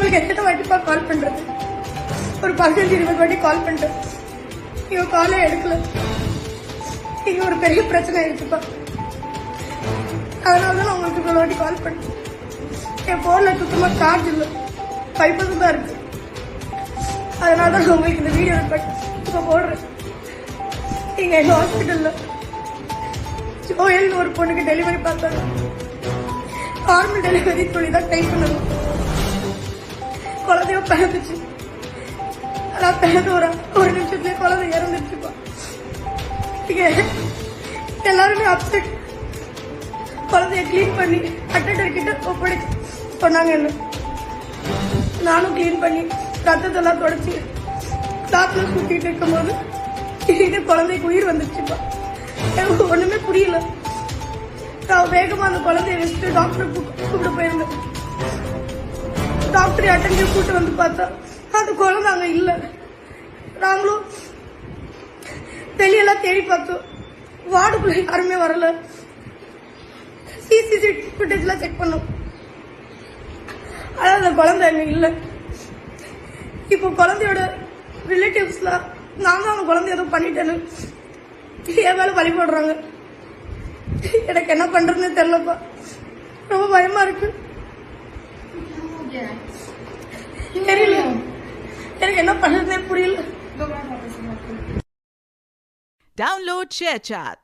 உங்களுக்கு எத்தனை வாட்டிப்பா கால் பண்றது? ஒரு 15-20 வாட்டி கால் பண்ணிட்டேன். நீங்க காலே எடுக்கல. இங்க ஒரு பெரிய பிரச்சனை இருக்குப்பா. அதனாலதான் நான் உங்களுக்கு இவ்வளவு வாட்டி கால் பண்ணேன். என் போன்ல சுத்தமா சார்ஜ் இல்லை, 5% தான் இருக்கு. அதனாலதான் நான் உங்களுக்கு இந்த வீடியோ இப்ப போடுறேன். நீங்க எங்க ஹாஸ்பிட்டல்ல ஜோயல்னு ஒரு பொண்ணுக்கு டெலிவரி பார்த்தாங்க. நார்மல் டெலிவரி சொல்லிதான் டைப் பண்ணணும். குழந்தைய பிறந்துச்சு. அதான் பிறந்து ஒரு நிமிஷத்துலயே குழந்தை இறந்துருச்சுப்பா. எல்லாருமே அப்செட். குழந்தைய கிளீன் பண்ணி அட்டெண்டர் கிட்ட ஒப்படைச்சு சொன்னாங்க. என்ன நானும் கிளீன் பண்ணி ரத்தத்தெல்லாம் தொடச்சி கிளாஸ்ல சுத்திட்டு இருக்கும் போது இது குழந்தைக்கு உயிர் வந்துருச்சுப்பா. எனக்கு ஒண்ணுமே புரியல. நான் வேகமா அந்த குழந்தைய வச்சுட்டு டாக்டர் கூப்பிட்டு போயிருந்தேன். டாக்டர் அட்டெண்டர் கூப்பிட்டு வந்து பார்த்தா அந்த குழந்தை அங்க இல்ல. நாங்களும் வெளியெல்லாம் தேடி பார்த்தோம். வார்டுக்குள்ள யாருமே வரல. சிசிடிவி ஃபுட்டேஜ்லாம் செக் பண்ணோம். ஆனா அந்த குழந்தை அங்க இல்ல. இப்போ குழந்தையோட ரிலேட்டிவ்ஸ்லாம் நான் தான் அந்த குழந்தை ஏதோ பண்ணிட்டேன்னு என் மேல பழி போடுறாங்க. எனக்கு என்ன பண்றதுன்னு தெரியலப்பா. ரொம்ப பயமா இருக்கு. தெரியல, எனக்கு என்ன பண்றதுன்னே புரியல. Download ShareChat.